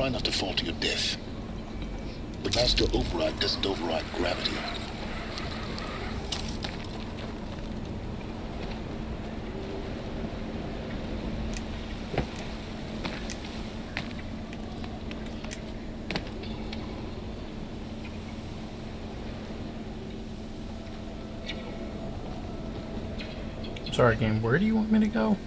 try not to fall to your death. The master override doesn't override gravity. Sorry, game. Where do you want me to go?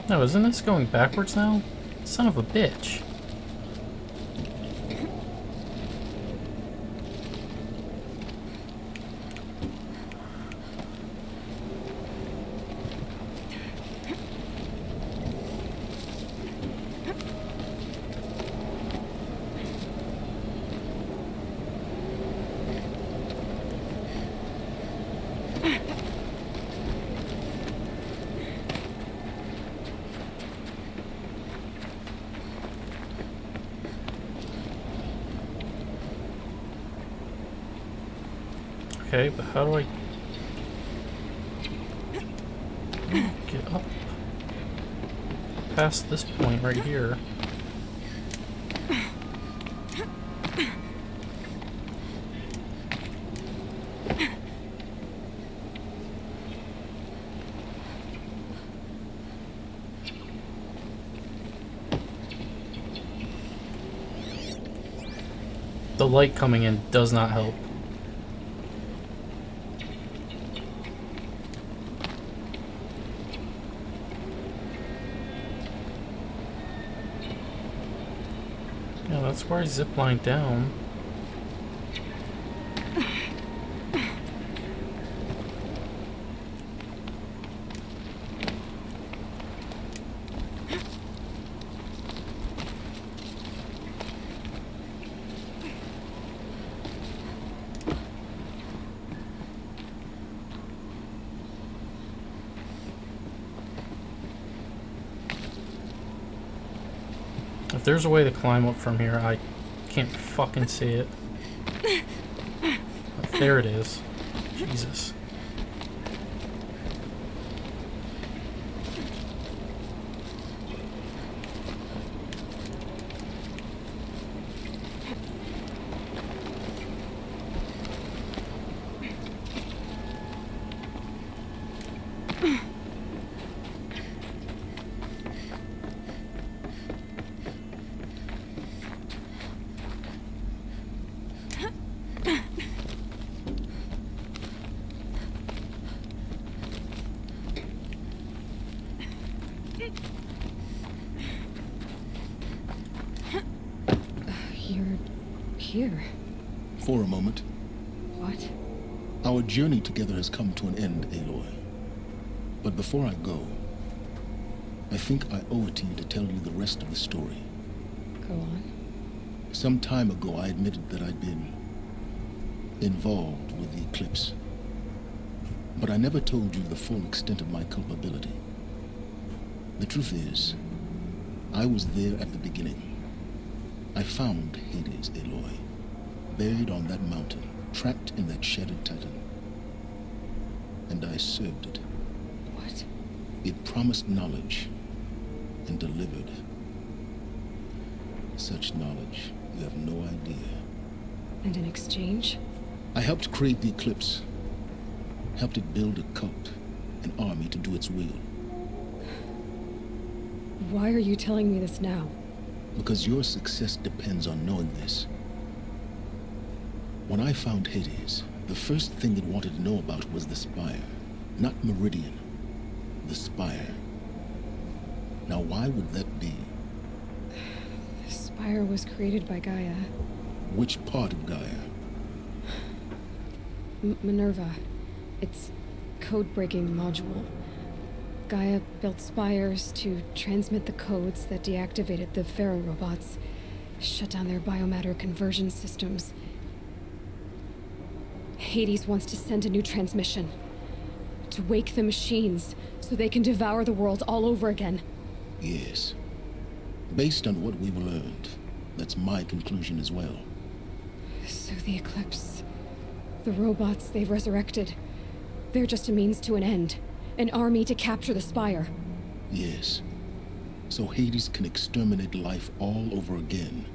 No, isn't this going backwards now? Son of a bitch. Okay, but how do I get up past this point right here? The light coming in does not help. Yeah, that's where I ziplined down. If there's a way to climb up from here, I can't fucking see it. There it is. Jesus. You're here. For a moment. What? Our journey together has come to an end, Aloy. But before I go, I think I owe it to you to tell you the rest of the story. Go on. Some time ago, I admitted that I'd been involved with the eclipse. But I never told you the full extent of my culpability. The truth is, I was there at the beginning. I found Hades, Aloy, buried on that mountain, trapped in that shattered titan. And I served it. What? It promised knowledge and delivered. Such knowledge, you have no idea. And in exchange? I helped create the eclipse. Helped it build a cult, an army to do its will. Why are you telling me this now? Because your success depends on knowing this. When I found Hades, the first thing it wanted to know about was the Spire. Not Meridian. The Spire. Now why would that be? The Spire was created by Gaia. Which part of Gaia? Minerva. It's code-breaking module. Gaia built spires to transmit the codes that deactivated the Pharaoh robots, shut down their biomatter conversion systems. Hades wants to send a new transmission. To wake the machines, so they can devour the world all over again. Yes. Based on what we've learned, that's my conclusion as well. So the Eclipse... the robots they've resurrected... they're just a means to an end. An army to capture the Spire. Yes. So Hades can exterminate life all over again.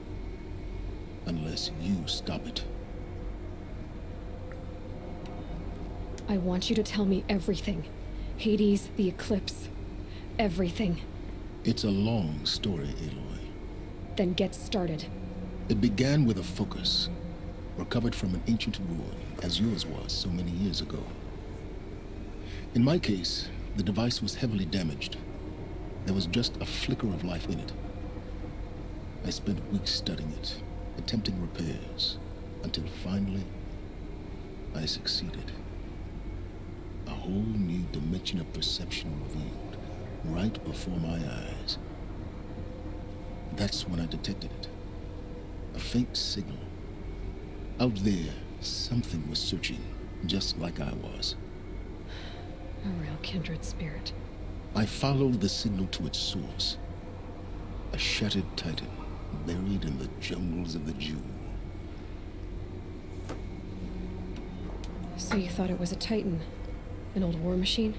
Unless you stop it. I want you to tell me everything. Hades, the Eclipse. Everything. It's a long story, Aloy. Then get started. It began with a focus, recovered from an ancient ruin, as yours was so many years ago. In my case, the device was heavily damaged. There was just a flicker of life in it. I spent weeks studying it, attempting repairs, until finally, I succeeded. A whole new dimension of perception revealed, right before my eyes. That's when I detected it. A faint signal. Out there, something was searching, just like I was. A real kindred spirit. I followed the signal to its source. A shattered titan, buried in the jungles of the Jewel. So you thought it was a Titan? An old war machine?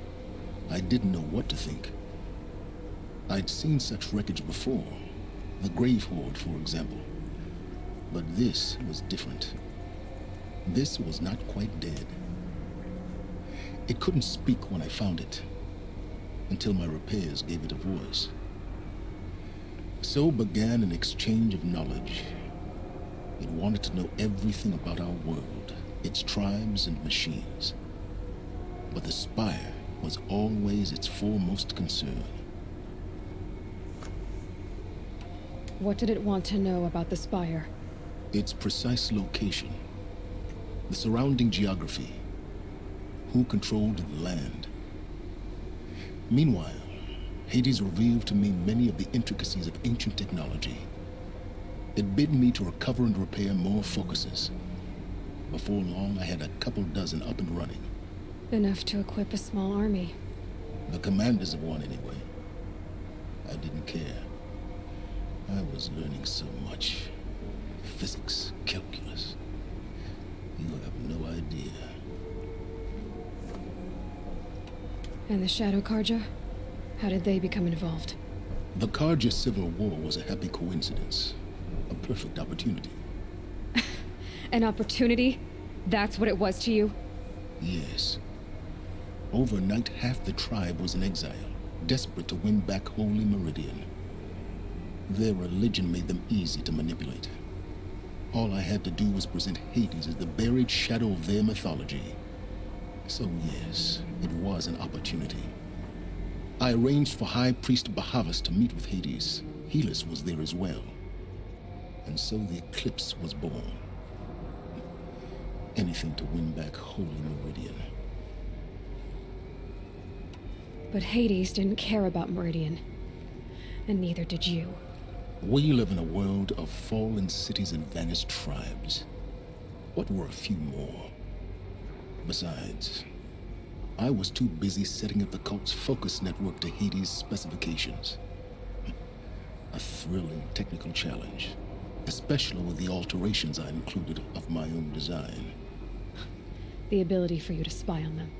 I didn't know what to think. I'd seen such wreckage before. The Grave Horde, for example. But this was different. This was not quite dead. It couldn't speak when I found it, until my repairs gave it a voice. So began an exchange of knowledge. It wanted to know everything about our world, its tribes and machines. But the Spire was always its foremost concern. What did it want to know about the Spire? Its precise location, the surrounding geography, who controlled the land. Meanwhile, Hades revealed to me many of the intricacies of ancient technology. It bid me to recover and repair more focuses. Before long, I had a couple dozen up and running. Enough to equip a small army. The commanders of one, anyway. I didn't care. I was learning so much. Physics, calculus. You have no idea. And the Shadow Karja? How did they become involved? The Karja Civil War was a happy coincidence. A perfect opportunity. An opportunity? That's what it was to you? Yes. Overnight, half the tribe was in exile, desperate to win back Holy Meridian. Their religion made them easy to manipulate. All I had to do was present Hades as the buried shadow of their mythology. So yes, it was an opportunity. I arranged for High Priest Bahavas to meet with Hades. Helis was there as well. And so the Eclipse was born. Anything to win back Holy Meridian. But Hades didn't care about Meridian. And neither did you. We live in a world of fallen cities and vanished tribes. What were a few more? Besides, I was too busy setting up the cult's focus network to Hades' specifications. A thrilling technical challenge, especially with the alterations I included of my own design. The ability for you to spy on them.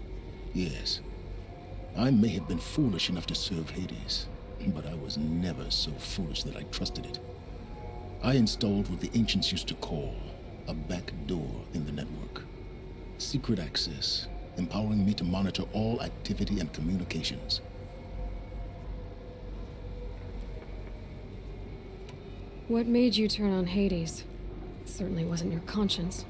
Yes, I may have been foolish enough to serve Hades, but I was never so foolish that I trusted it. I installed what the ancients used to call a back door in the network. Secret access, empowering me to monitor all activity and communications. What made you turn on Hades? It certainly wasn't your conscience.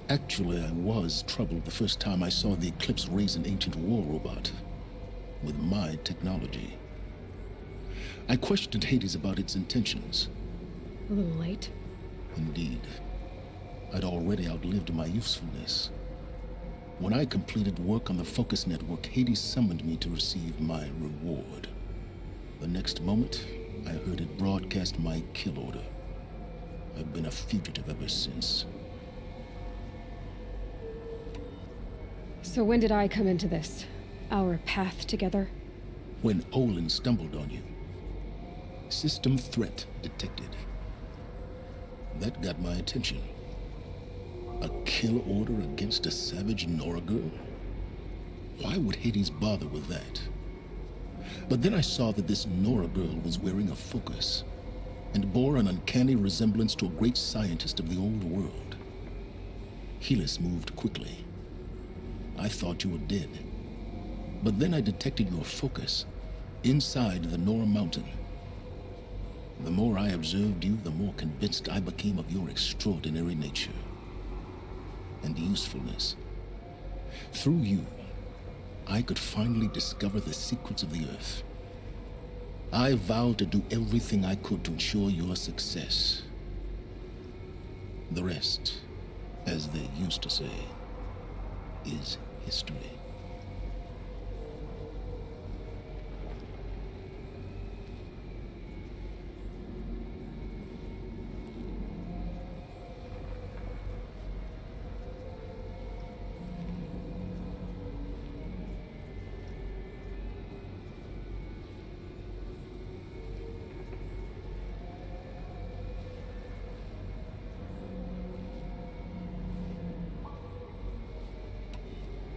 Actually, I was troubled the first time I saw the Eclipse raise an ancient war robot with my technology. I questioned Hades about its intentions. A little late. Indeed. I'd already outlived my usefulness. When I completed work on the Focus Network, Hades summoned me to receive my reward. The next moment, I heard it broadcast my kill order. I've been a fugitive ever since. So when did I come into this? Our path together? When Olin stumbled on you. System threat detected. That got my attention. A kill order against a savage Nora girl? Why would Hades bother with that? But then I saw that this Nora girl was wearing a focus and bore an uncanny resemblance to a great scientist of the old world. Helis moved quickly. I thought you were dead. But then I detected your focus inside the Nora mountain. The more I observed you, the more convinced I became of your extraordinary nature and usefulness. Through you, I could finally discover the secrets of the Earth. I vowed to do everything I could to ensure your success. The rest, as they used to say, is history.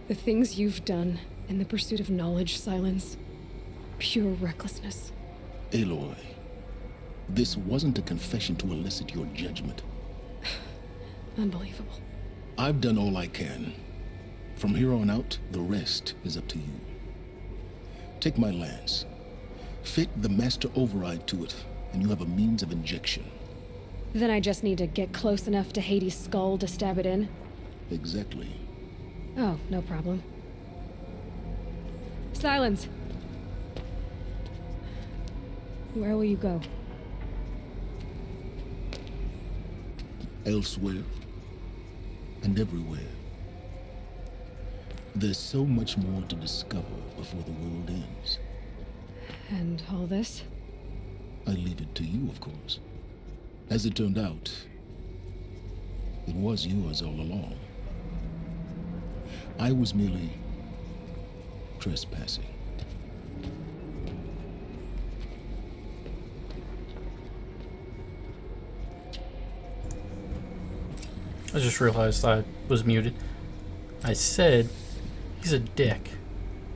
The things you've done in the pursuit of knowledge, Silence. Pure recklessness. Aloy, this wasn't a confession to elicit your judgment. Unbelievable. I've done all I can. From here on out, the rest is up to you. Take my lance. Fit the master override to it, and you have a means of injection. Then I just need to get close enough to Hades' skull to stab it in? Exactly. Oh, no problem. Silence! Where will you go? Elsewhere and everywhere. There's so much more to discover before the world ends. And all this? I leave it to you, of course. As it turned out, it was yours all along. I was merely trespassing. I just realized I was muted. I said he's a dick.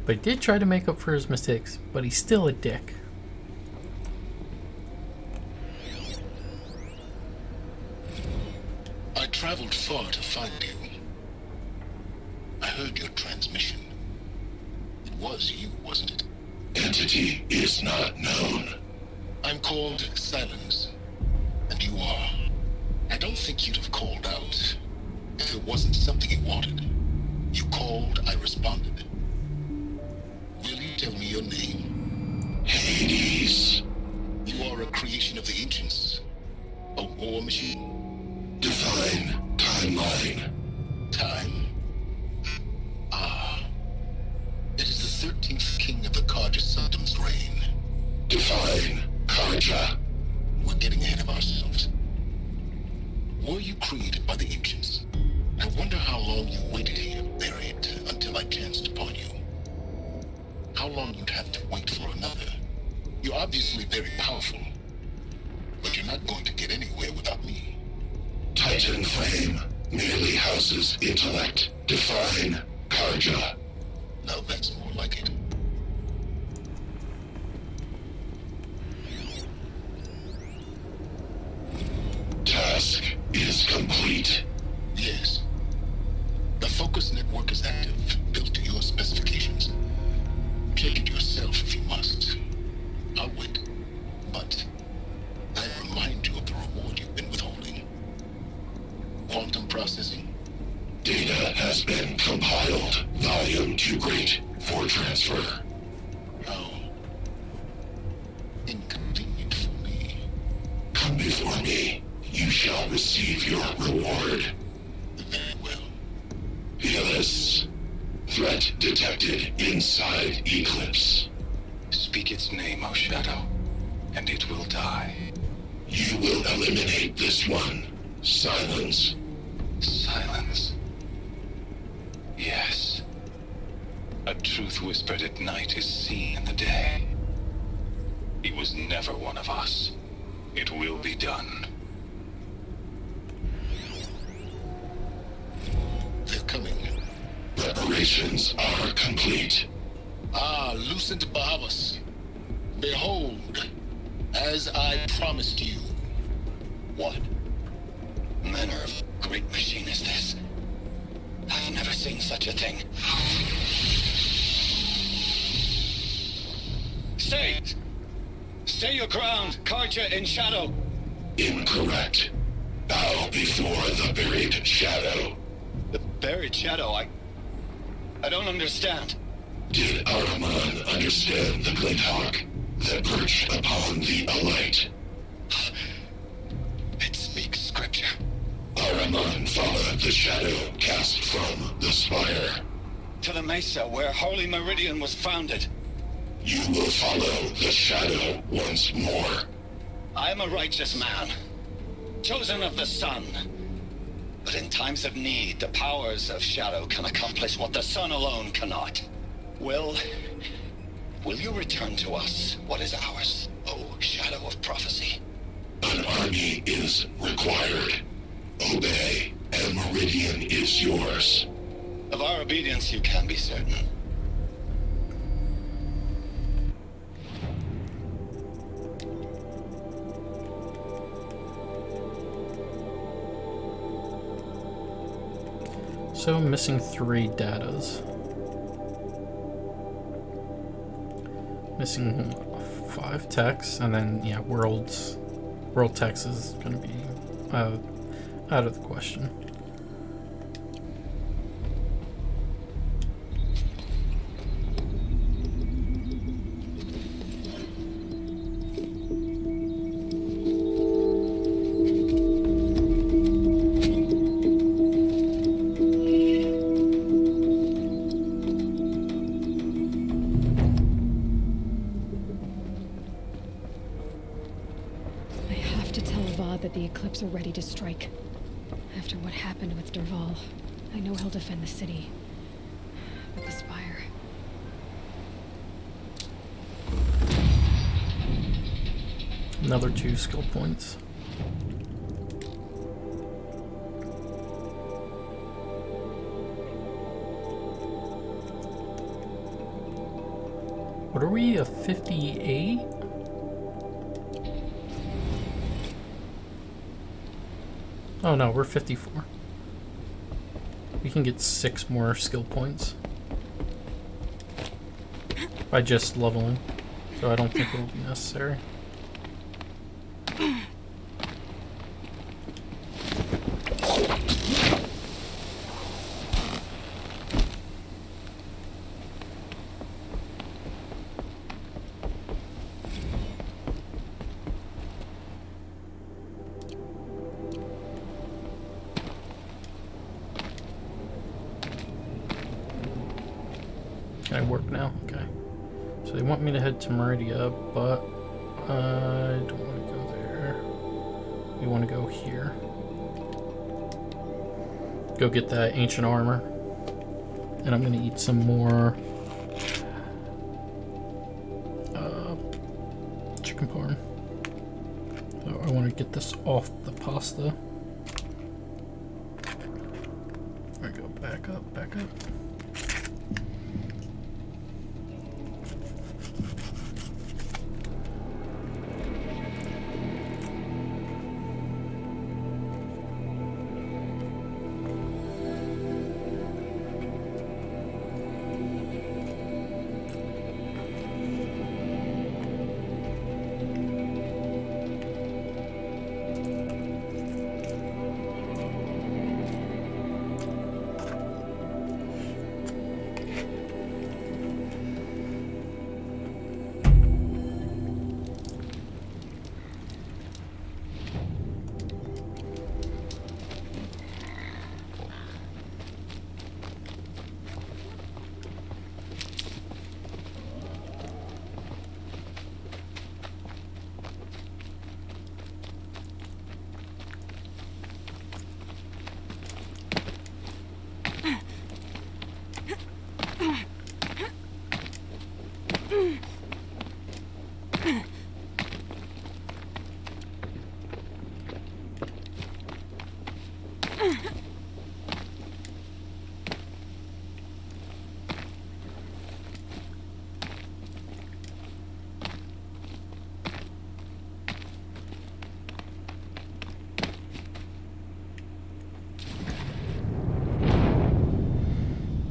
But he did try to make up for his mistakes, but he's still a dick. I traveled far to find you. I heard your transmission. It was you, wasn't it? Entity is not known. I'm called Silence, and you are. I don't think you'd have called out if it wasn't something you wanted. You called, I responded. Will you tell me your name? Hades. You are a creation of the ancients. A war machine. Define timeline. Time? Ah. It is the 13th king of the Karja Sanctum's reign. Define Karja. We're getting ahead of ourselves. Were you created by the ancients? I wonder how long you waited here, buried, until I chanced upon you. How long you'd have to wait for another. You're obviously very powerful, but you're not going to get anywhere without me. Titan Flame merely houses intellect. Define Karja. Now that's more like it. Task is complete. Yes. The focus network is active, built to your specifications. Check it yourself if you must. I'll wait. But I remind you of the reward you've been withholding. Quantum processing. Data has been compiled. Volume too great for transfer. How inconvenient for me. Come before me. You shall receive your reward. Very well. Helis. Threat detected inside Eclipse. Speak its name, O Shadow, and it will die. You will eliminate this one. Silence. Silence. Yes. A truth whispered at night is seen in the day. He was never one of us. It will be done. They're coming. Preparations are complete. Ah, Lucent Bahavas. Behold, as I promised you. What manner of great machine is this? I've never seen such a thing. Stay! Stay your ground, Karja in shadow! Incorrect. Bow before the buried shadow. The buried shadow, I don't understand. Did Araman understand the Glinthawk that perched upon the alight? It speaks scripture. Araman followed the shadow cast from the spire. To the mesa where Holy Meridian was founded. You will follow the shadow once more. I am a righteous man, chosen of the sun. But in times of need, the powers of shadow can accomplish what the sun alone cannot. Will you return to us what is ours, O shadow of prophecy? An army is required. Obey, and Meridian is yours. Of our obedience you can be certain. So I'm missing 3 datas. Missing 5 texts, and then yeah, world text is gonna be out of the question. That the Eclipse are ready to strike. After what happened with Derval, I know he'll defend the city. But the Spire... Another 2 skill points. What are we, a 58? Oh no, we're 54. We can get 6 more skill points by just leveling, so I don't think it will be necessary. Can I work now? Okay. So they want me to head to Meridia, but I don't want to go there. We want to go here. Go get that ancient armor. And I'm going to eat some more chicken parm. So I want to get this off the pasta. I go back up, back up.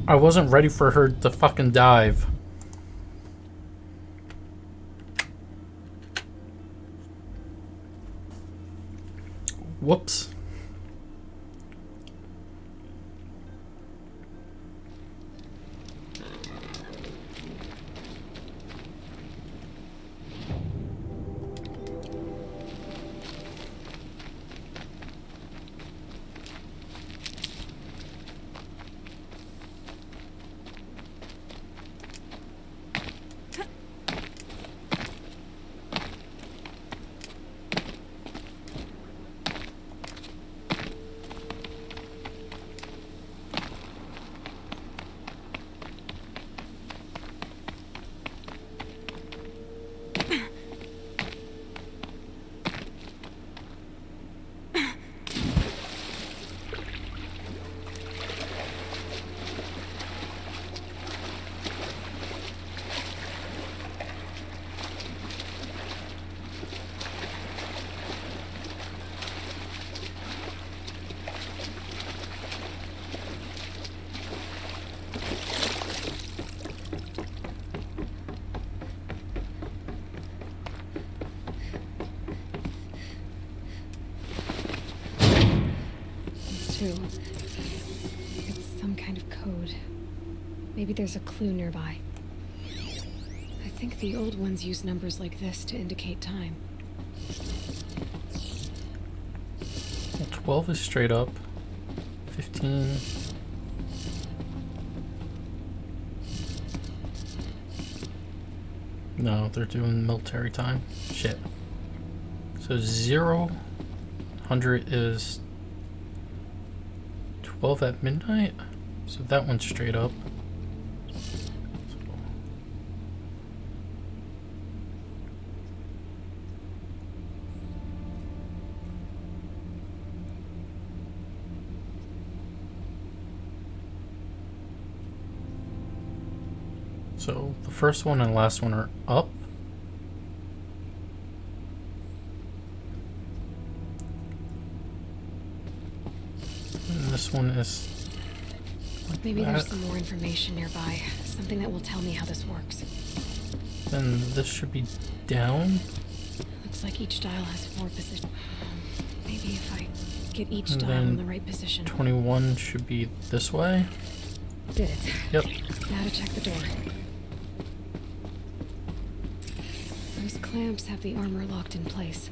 I wasn't ready for her to fucking dive. Whoops. It's some kind of code. Maybe there's a clue nearby. I think the old ones use numbers like this to indicate time. Well, 12 is straight up. 15. No, they're doing military time. Shit. So 0, 100 is 12 at midnight? So that one's straight up. So the first one and last one are up. And this one is like Maybe that. there's some more information nearby. Something that will tell me how this works. Then this should be down. Looks like each dial has 4 positions. Maybe if I get each And dial then in the right position. 21 should be this way. Did it. Yep. Now to check the door. Those clamps have the armor locked in place.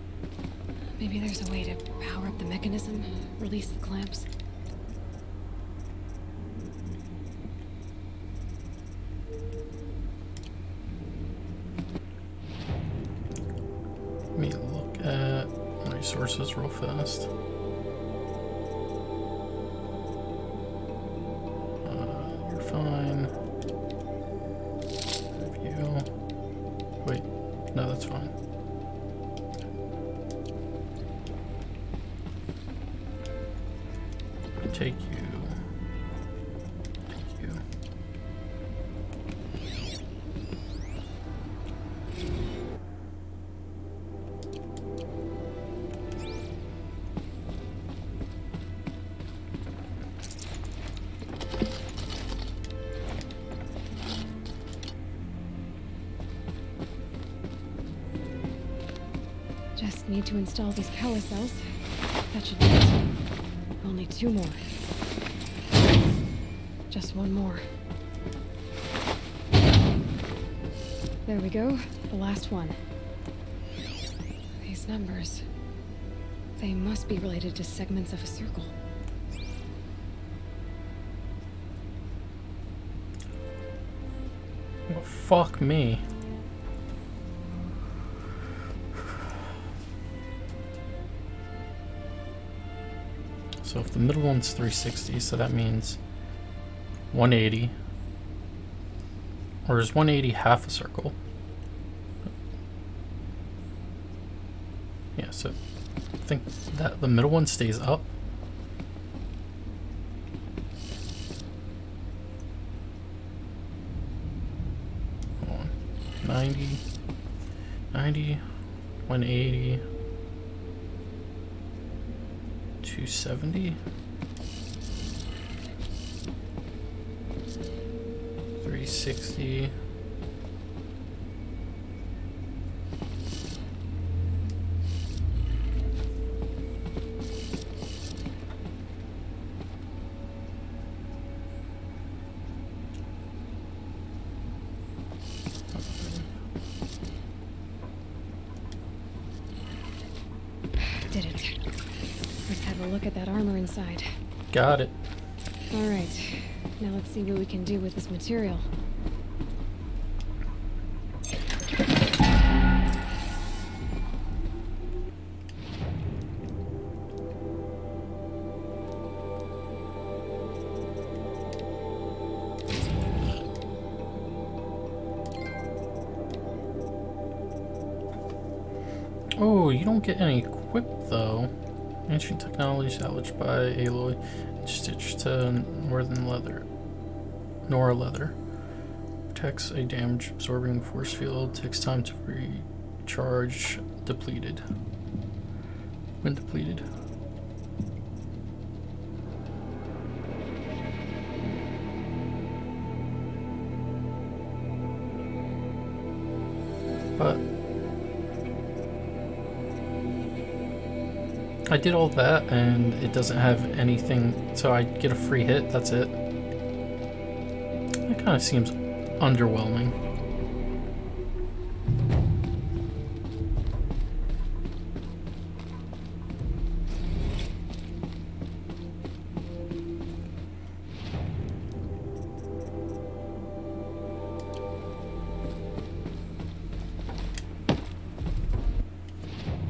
Maybe there's a way to power up the mechanism, release the clamps. Let me look at resources real fast. You're fine. Review. Wait, no, that's fine. Take you. Take you. Just need to install these power cells. That should do it. Only 2 more. Just 1 more. There we go. The last one. These numbers. They must be related to segments of a circle. Well, fuck me. So if the middle one's 360, so that means 180. Or is 180 half a circle? Yeah, so I think that the middle one stays up. Hold on. 90, 90, 180. 270. 360. Did it. Let's have a look at that armor inside. Got it. Alright, now let's see what we can do with this material. Oh, you don't get any equip though. Ancient technology salvaged by Aloy. Stitched to northern leather. Nora leather. Protects a damage absorbing force field. Takes time to recharge. Depleted. When depleted. But I did all that and it doesn't have anything, so I get a free hit, that's it. That kind of seems underwhelming.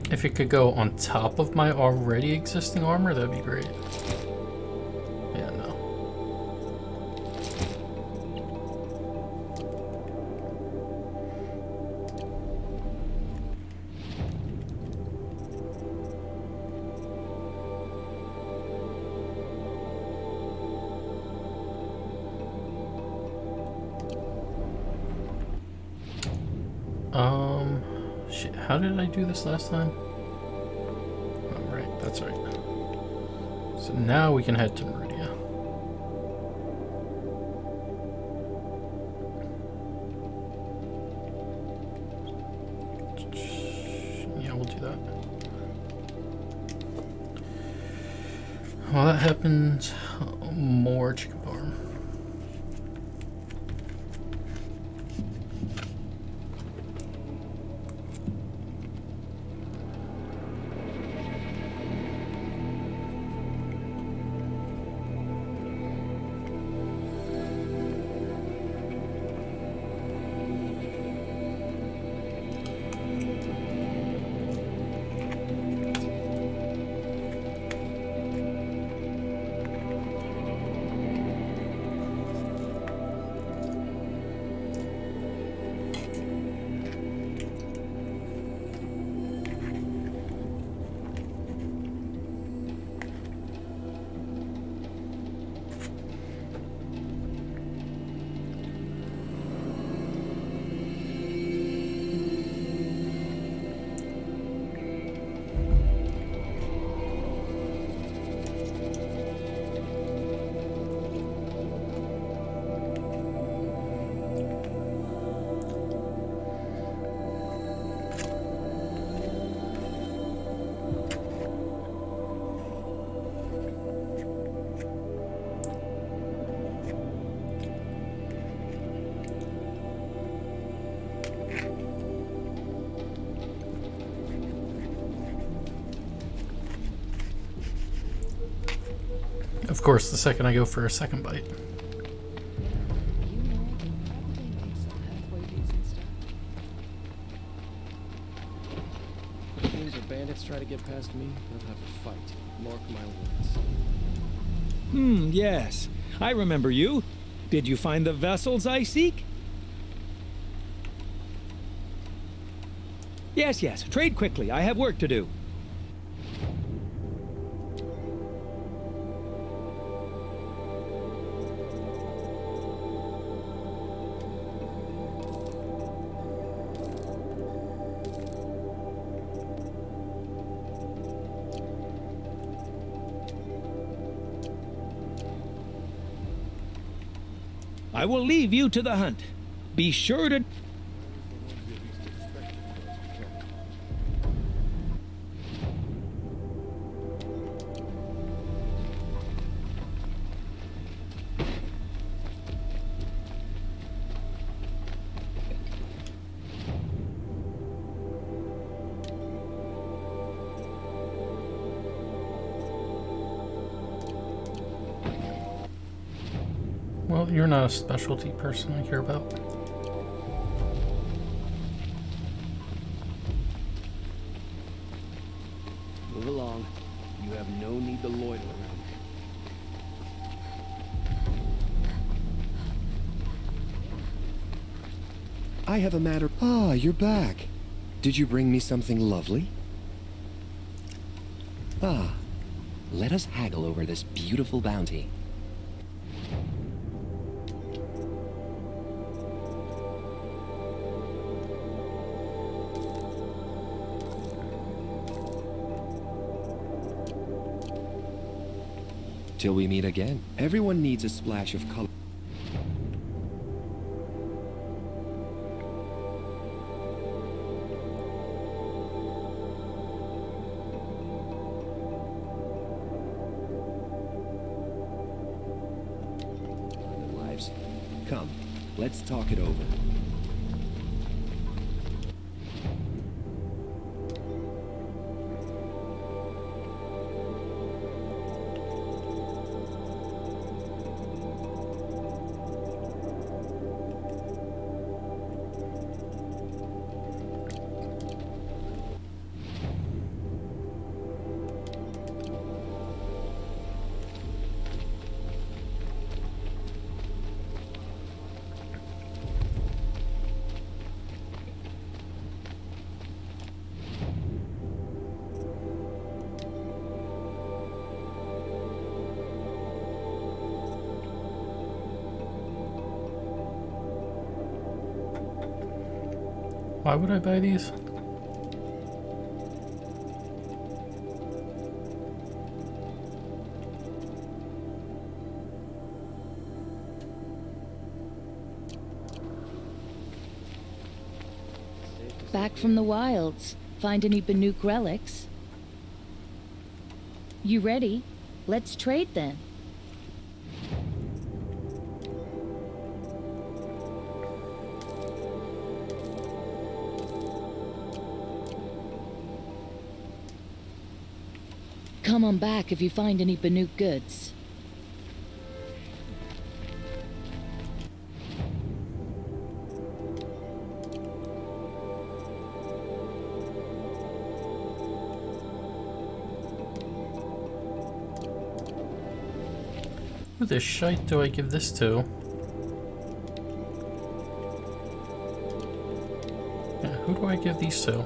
If it could go on top of my already existing armor, that'd be great. Yeah, no. Shit, how did I do this last time? Oh, right, that's right. So now we can head to Meridia. Yeah, we'll do that. Well, that happens. More chicken farm. Of course, the second I go for a second bite. You know, they probably make some halfway decent stuff. If things or bandits try to get past me, they'll have to fight. Mark my words. Yes. I remember you. Did you find the vessels I seek? Yes, yes. Trade quickly. I have work to do. I will leave you to the hunt. Be sure to... Well, you're not a specialty person I care about. Move along. You have no need to loiter around here. I have a matter. Ah, you're back. Did you bring me something lovely? Ah, let us haggle over this beautiful bounty. Till we meet again. Everyone needs a splash of color. Lives. Come, let's talk it over. Why would I buy these? Back from the wilds. Find any Banuk relics? You ready? Let's trade then. Come on back if you find any Banuk goods. Who the shite do I give this to? Yeah, who do I give these to?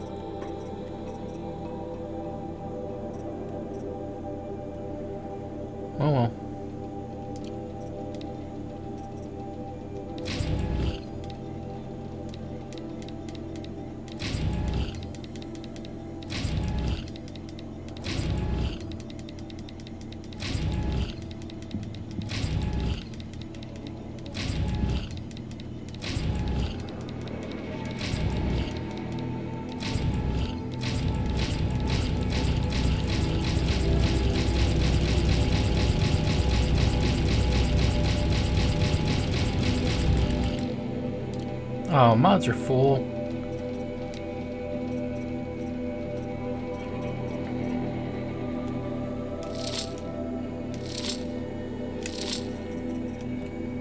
Oh well. Oh, mods are full.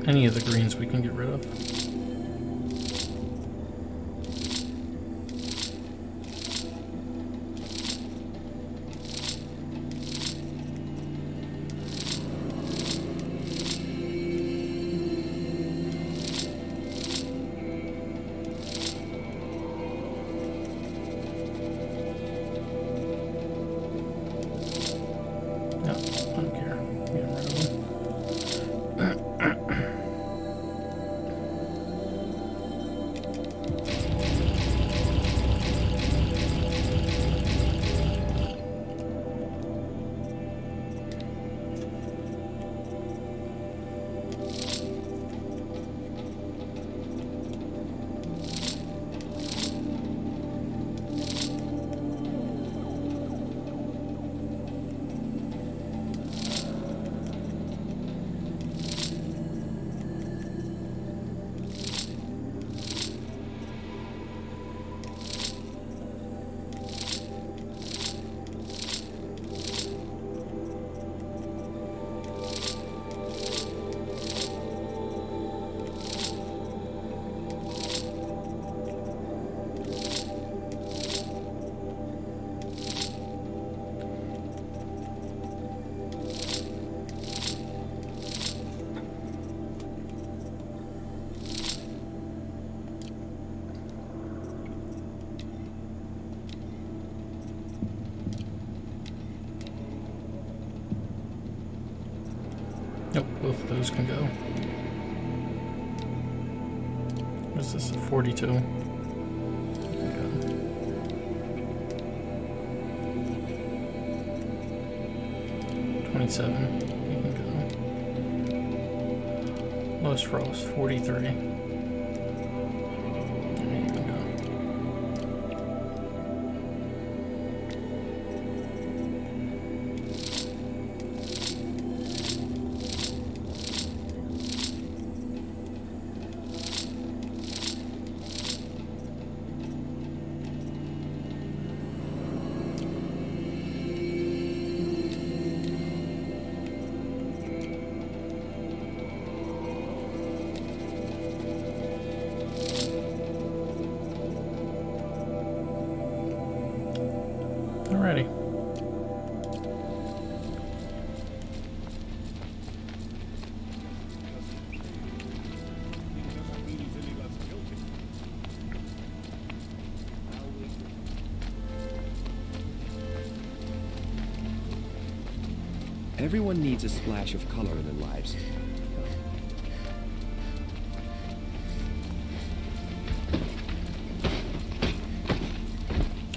Any of the greens we can get rid of. No, I don't care. Get rid of them. Both of those can go. What is this? A 42? Can go. 27. You can go. Lowest frost, 43. You can go. Alrighty. Everyone needs a splash of color in their lives.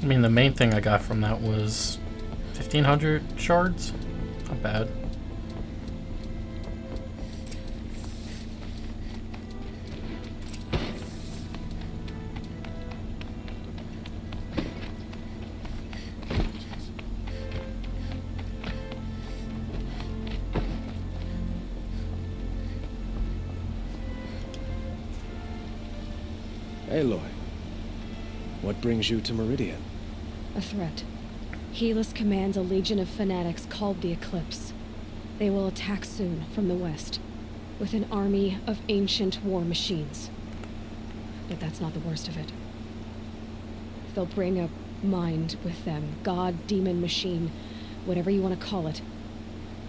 I mean, the main thing I got from that was 1,500 shards. Not bad. Aloy, what brings you to Meridian? A threat. Helis commands a legion of fanatics called the Eclipse. They will attack soon from the west, with an army of ancient war machines. But that's not the worst of it. They'll bring a mind with them, god, demon, machine, whatever you want to call it.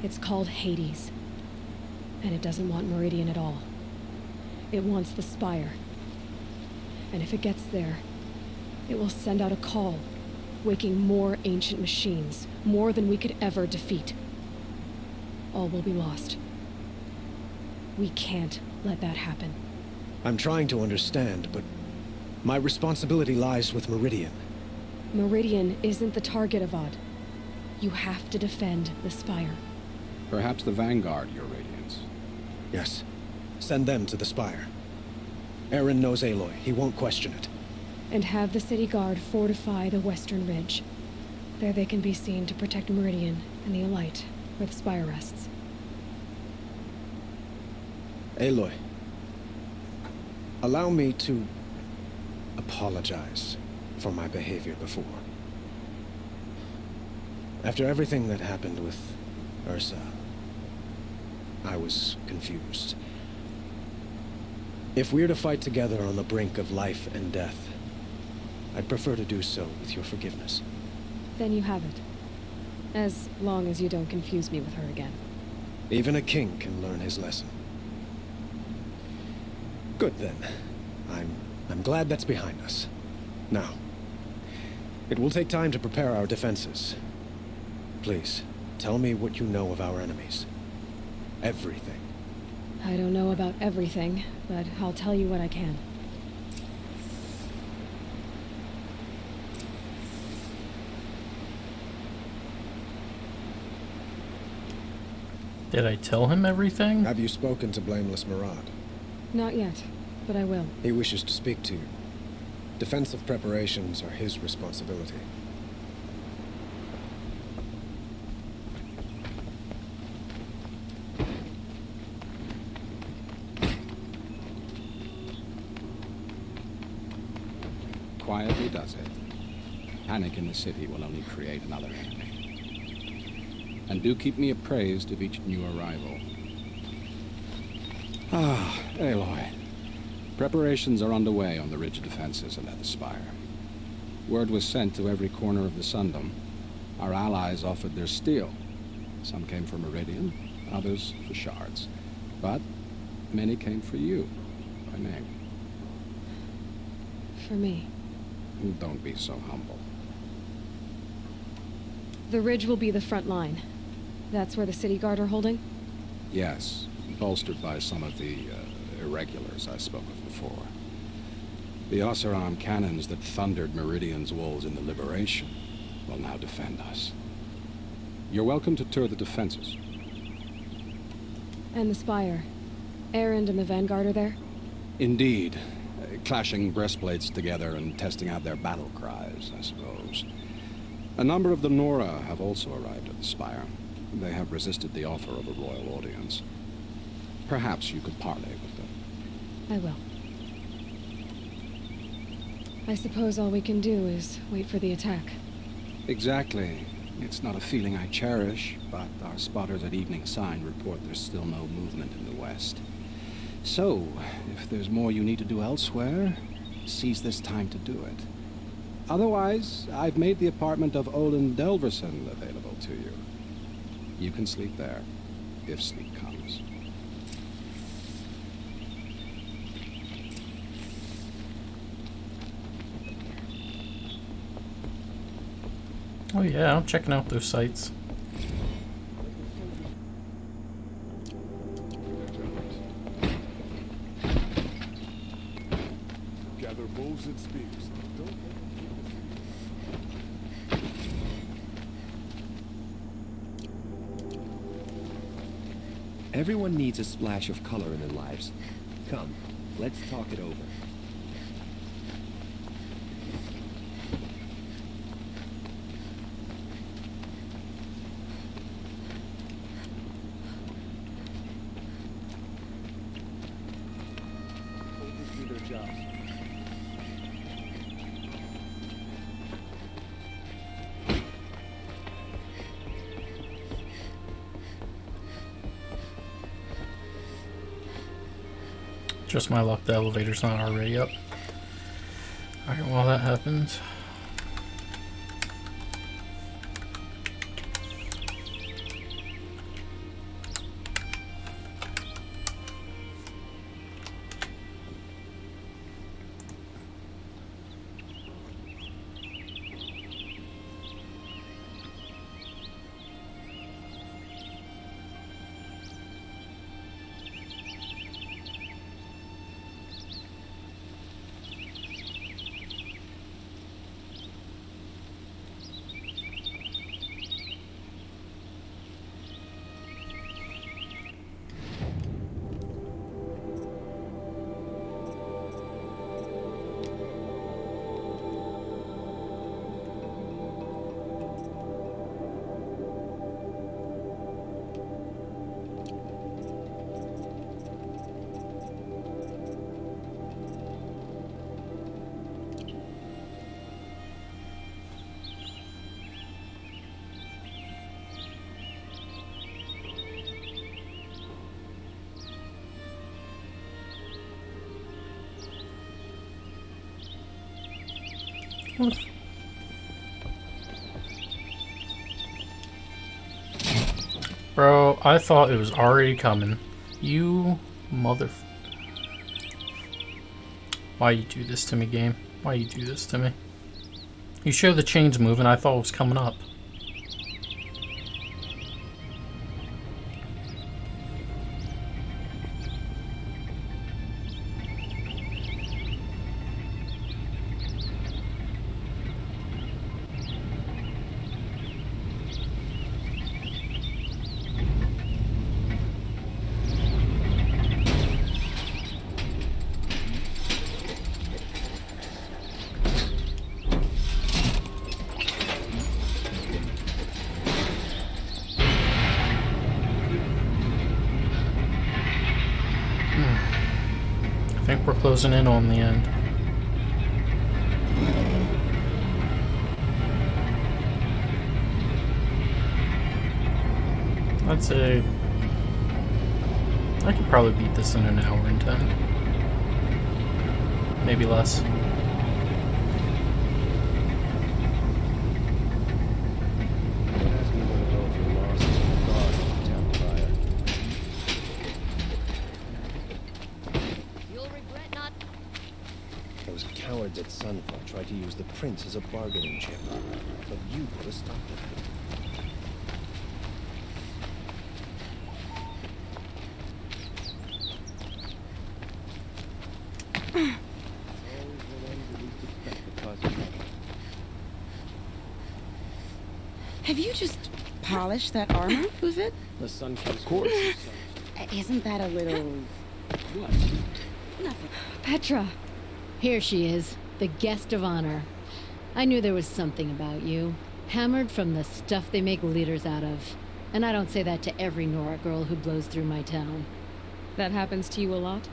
It's called Hades. And it doesn't want Meridian at all. It wants the Spire. And if it gets there, it will send out a call, waking more ancient machines, more than we could ever defeat. All will be lost. We can't let that happen. I'm trying to understand, but my responsibility lies with Meridian. Meridian isn't the target, Avad. You have to defend the Spire. Perhaps the Vanguard, Your Radiance. Yes. Send them to the Spire. Aaron knows Aloy. He won't question it. And have the city guard fortify the western ridge. There they can be seen to protect Meridian and the Elite, where the Spire rests. Aloy, allow me to apologize for my behavior before. After everything that happened with Ursa, I was confused. If we're to fight together on the brink of life and death, I'd prefer to do so with your forgiveness. Then you have it. As long as you don't confuse me with her again. Even a king can learn his lesson. Good then. I'm glad that's behind us. Now, it will take time to prepare our defenses. Please, tell me what you know of our enemies. Everything. I don't know about everything, but I'll tell you what I can. Did I tell him everything? Have you spoken to Blameless Murad? Not yet, but I will. He wishes to speak to you. Defensive preparations are his responsibility. Quietly does it. Panic in the city will only create another enemy. And do keep me appraised of each new arrival. Ah, Aloy. Preparations are underway on the ridge defenses and at the Spire. Word was sent to every corner of the Sundom. Our allies offered their steel. Some came for Meridian, others for shards. But many came for you, by name. For me. Don't be so humble. The ridge will be the front line. That's where the city guard are holding? Yes, bolstered by some of the irregulars I spoke of before. The Oseram cannons that thundered Meridian's walls in the Liberation will now defend us. You're welcome to tour the defenses. And the Spire. Erend and the Vanguard are there? Indeed. Clashing breastplates together and testing out their battle cries, I suppose. A number of the Nora have also arrived at the Spire. They have resisted the offer of a royal audience. Perhaps you could parley with them. I will. I suppose all we can do is wait for the attack. Exactly. It's not a feeling I cherish, but our spotters at Evening Sign report there's still no movement in the west. So, if there's more you need to do elsewhere, seize this time to do it. Otherwise, I've made the apartment of Olin Delverson available to you. You can sleep there, if sleep comes. Oh yeah, I'm checking out those sites. Gather bows and spears. Everyone needs a splash of color in their lives. Come, let's talk it over. Just my luck, the elevator's not already up. Alright, while that happens. Bro, I thought it was already coming. You mother... Why you do this to me, game? Why you do this to me? You show the chains moving, I thought it was coming up. I think we're closing in on the end. I'd say I could probably beat this in an hour and 10. Maybe less. Cowards at Sunfall tried to use the prince as a bargaining chip, but you put a stop to that. Have you just polished that armor, Uthid? The sun comes. Of course. Isn't that a little... What? Nothing. Petra! Here she is, the guest of honor. I knew there was something about you. Hammered from the stuff they make leaders out of. And I don't say that to every Nora girl who blows through my town. That happens to you a lot?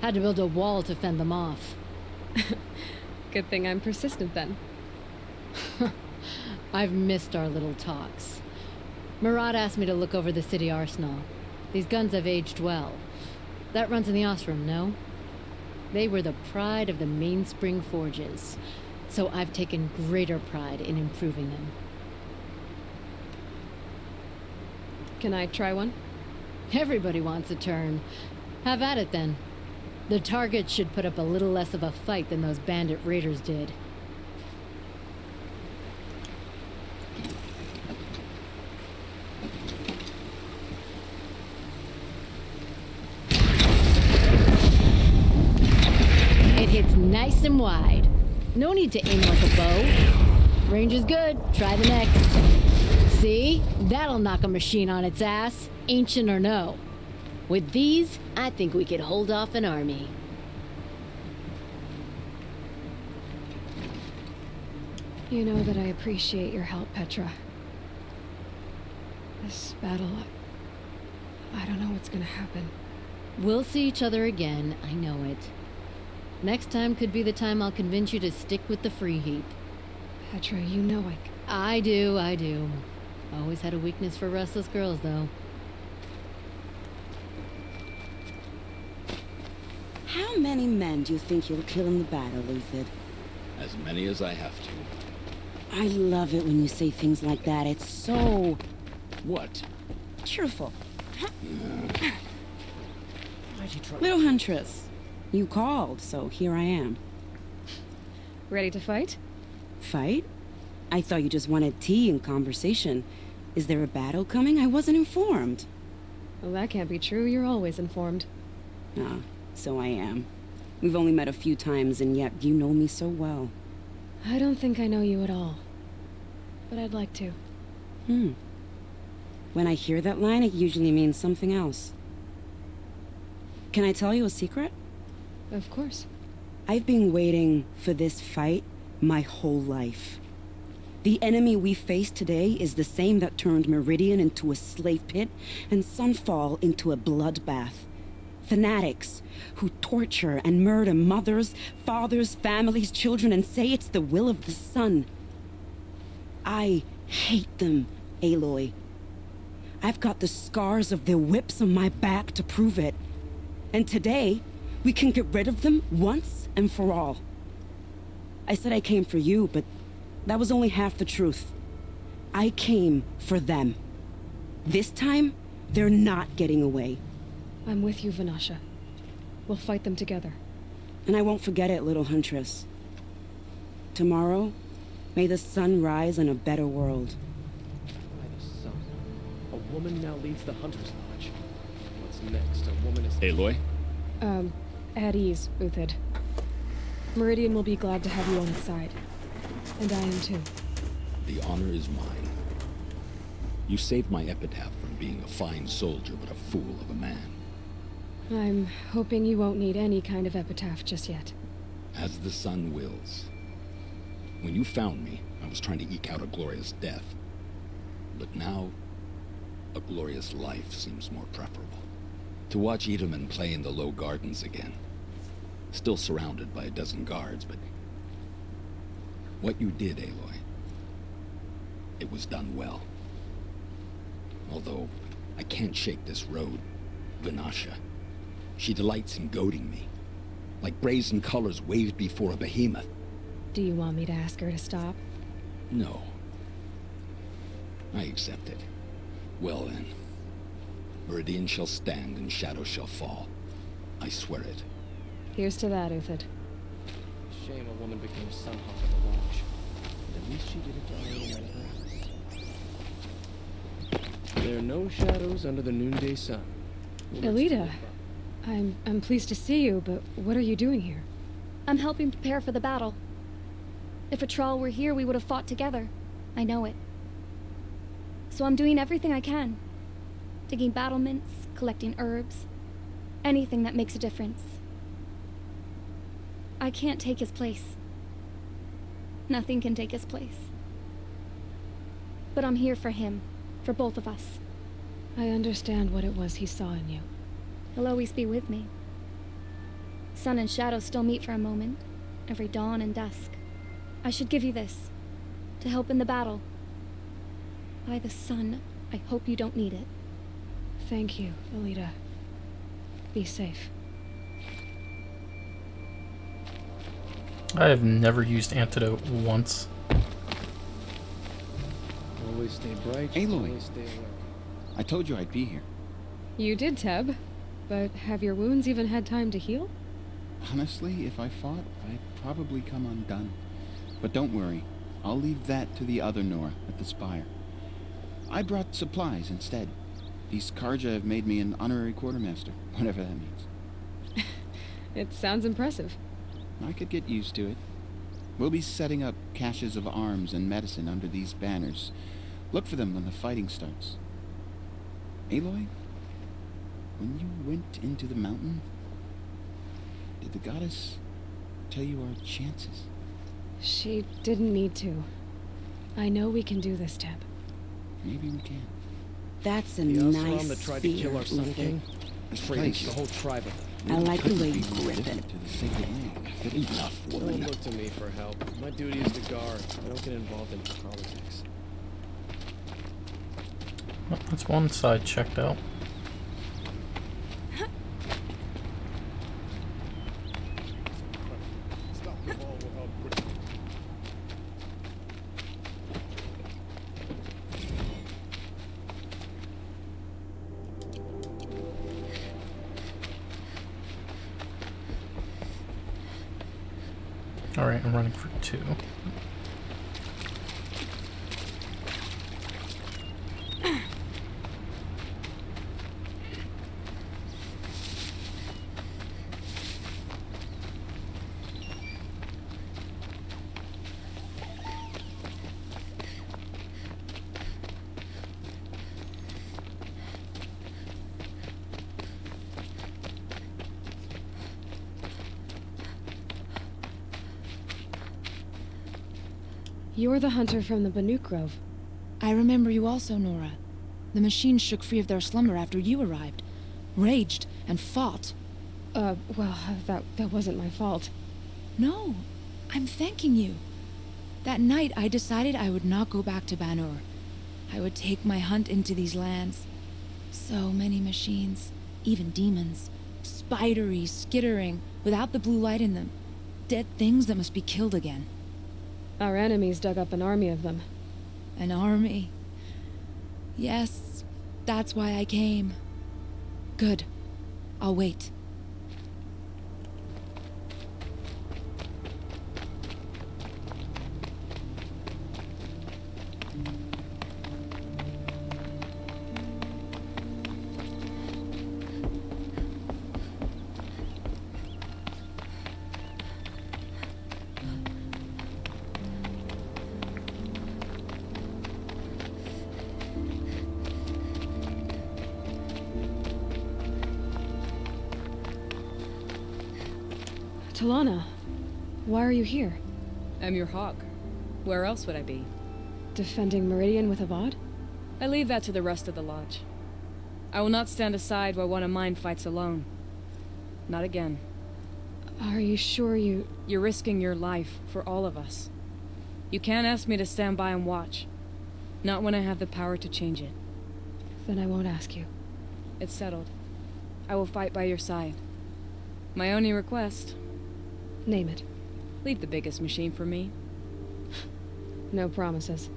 Had to build a wall to fend them off. Good thing I'm persistent then. I've missed our little talks. Murad asked me to look over the city arsenal. These guns have aged well. That runs in the Osram, no? They were the pride of the Mainspring Forges, so I've taken greater pride in improving them. Can I try one? Everybody wants a turn. Have at it then. The target should put up a little less of a fight than those bandit raiders did. It hits nice and wide. No need to aim like a bow. Range is good. Try the next. See? That'll knock a machine on its ass, ancient or no. With these, I think we could hold off an army. You know that I appreciate your help, Petra. This battle, I don't know what's gonna happen. We'll see each other again, I know it. Next time could be the time I'll convince you to stick with the free heap. Petra, you know I do. Always had a weakness for restless girls, though. How many men do you think you'll kill in the battle, Uthid? As many as I have to. I love it when you say things like that. It's so... What? cheerful. Little Huntress, you called, so here I am. Ready to fight? Fight? I thought you just wanted tea and conversation. Is there a battle coming? I wasn't informed. Well, that can't be true. You're always informed. Ah, so I am. We've only met a few times, and yet you know me so well. I don't think I know you at all. But I'd like to. When I hear that line, it usually means something else. Can I tell you a secret? Of course. I've been waiting for this fight my whole life. The enemy we face today is the same that turned Meridian into a slave pit and Sunfall into a bloodbath. Fanatics who torture and murder mothers, fathers, families, children, and say it's the will of the sun. I hate them, Aloy. I've got the scars of their whips on my back to prove it. And today, we can get rid of them once and for all. I said I came for you, but that was only half the truth. I came for them. This time, they're not getting away. I'm with you, Vanasha. We'll fight them together. And I won't forget it, little Huntress. Tomorrow, may the sun rise in a better world. By the sun. A woman now leads the Hunter's Lodge. What's next? A woman is... Aloy? At ease, Uthid. Meridian will be glad to have you on its side. And I am too. The honor is mine. You saved my epitaph from being a fine soldier, but a fool of a man. I'm hoping you won't need any kind of epitaph just yet. As the sun wills. When you found me, I was trying to eke out a glorious death. But now, a glorious life seems more preferable. To watch Edelman play in the low gardens again. Still surrounded by a dozen guards, but... what you did, Aloy, it was done well. Although, I can't shake this road, Vanasha. She delights in goading me. Like brazen colors waved before a behemoth. Do you want me to ask her to stop? No. I accept it. Well then. Meridian shall stand and shadow shall fall. I swear it. Here's to that, Uthid. Shame a woman became Sunhawk of the Lodge. But at least she did it to earn the right of her house. There are no shadows under the noonday sun. Elita, I'm pleased to see you, but what are you doing here? I'm helping prepare for the battle. If Atral were here, we would have fought together. I know it. So I'm doing everything I can. Digging battlements, collecting herbs, anything that makes a difference. I can't take his place. Nothing can take his place. But I'm here for him, for both of us. I understand what it was he saw in you. He'll always be with me. Sun and shadow still meet for a moment, every dawn and dusk. I should give you this, to help in the battle. By the sun, I hope you don't need it. Thank you, Alita. Be safe. I have never used antidote once. Always stay bright. Aloy. Always stay alert. I told you I'd be here. You did, Teb. But have your wounds even had time to heal? Honestly, if I fought, I'd probably come undone. But don't worry. I'll leave that to the other Nora at the Spire. I brought supplies instead. These Karja have made me an honorary quartermaster, whatever that means. It sounds impressive. I could get used to it. We'll be setting up caches of arms and medicine under these banners. Look for them when the fighting starts. Aloy, when you went into the mountain, did the goddess tell you our chances? She didn't need to. I know we can do this, Teb. Maybe we can. That's a The nice Osram that tried to kill our Sun fear, King? This The place, whole tribe of them. I like the way you couldn't be more grip it. different to the sacred land. Good enough, Don't woman. look to me for help. My duty is to guard. I don't get involved in politics. Well, that's one side checked out. Stop them all without putting. Alright, I'm running for 2. You're the hunter from the Banuk Grove. I remember you also, Nora. The machines shook free of their slumber after you arrived. Raged and fought. Well, that wasn't my fault. No, I'm thanking you. That night, I decided I would not go back to Banur. I would take my hunt into these lands. So many machines, even demons. Spidery, skittering, without the blue light in them. Dead things that must be killed again. Our enemies dug up an army of them. An army? Yes, that's why I came. Good. I'll wait. Talana, why are you here? I'm your hawk. Where else would I be? Defending Meridian with Avad? I leave that to the rest of the Lodge. I will not stand aside while one of mine fights alone. Not again. Are you sure you... You're risking your life for all of us. You can't ask me to stand by and watch. Not when I have the power to change it. Then I won't ask you. It's settled. I will fight by your side. My only request... Name it. Leave the biggest machine for me. No promises.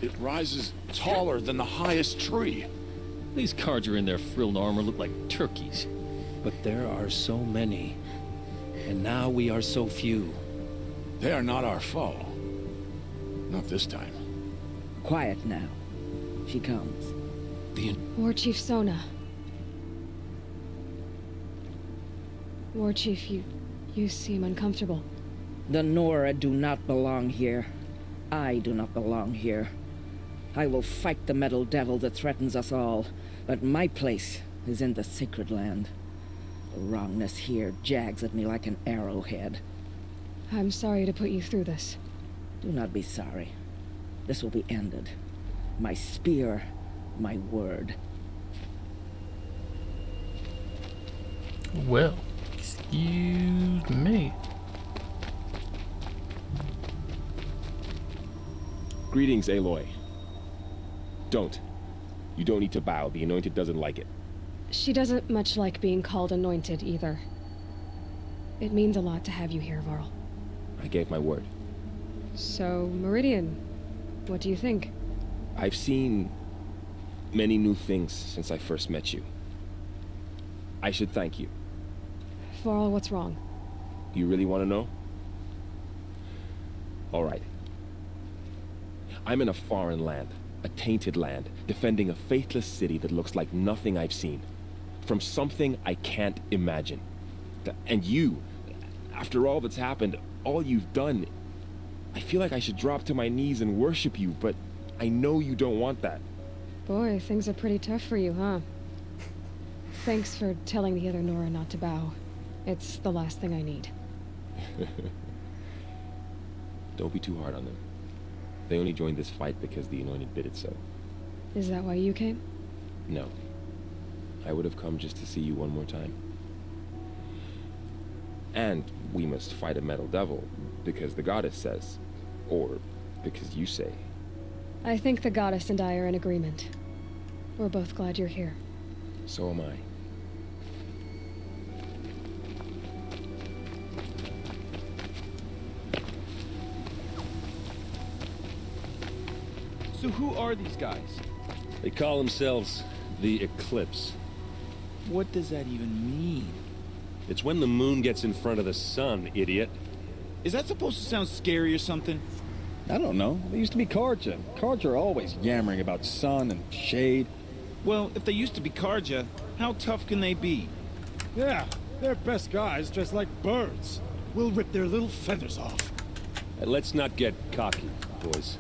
It rises taller than the highest tree. These Carja in their frilled armor look like turkeys. But there are so many. And now we are so few. They are not our foe. Not this time. Quiet now. She comes. War Chief Sona. War Chief, you seem uncomfortable. The Nora do not belong here. I do not belong here. I will fight the metal devil that threatens us all, but my place is in the sacred land. The wrongness here jags at me like an arrowhead. I'm sorry to put you through this. Do not be sorry. This will be ended. My spear, my word. Well, excuse me. Greetings, Aloy. Don't. You don't need to bow. The Anointed doesn't like it. She doesn't much like being called anointed, either. It means a lot to have you here, Varl. I gave my word. So, Meridian, what do you think? I've seen many new things since I first met you. I should thank you. Varl, what's wrong? You really want to know? All right. I'm in a foreign land, a tainted land, defending a faithless city that looks like nothing I've seen. From something I can't imagine. And you, after all that's happened, all you've done, I feel like I should drop to my knees and worship you, but I know you don't want that. Boy, things are pretty tough for you, huh? Thanks for telling the other Nora not to bow. It's the last thing I need. Don't be too hard on them. They only joined this fight because the Anointed bid it so. Is that why you came? No. I would have come just to see you one more time. And we must fight a metal devil, because the goddess says. Or because you say. I think the goddess and I are in agreement. We're both glad you're here. So am I. So who are these guys? They call themselves the Eclipse. What does that even mean? It's when the moon gets in front of the sun, idiot. Is that supposed to sound scary or something? I don't know. They used to be Carja. Carja are always yammering about sun and shade. Well, if they used to be Carja, how tough can they be? Yeah, they're best guys dressed like birds. We'll rip their little feathers off. Let's not get cocky, boys.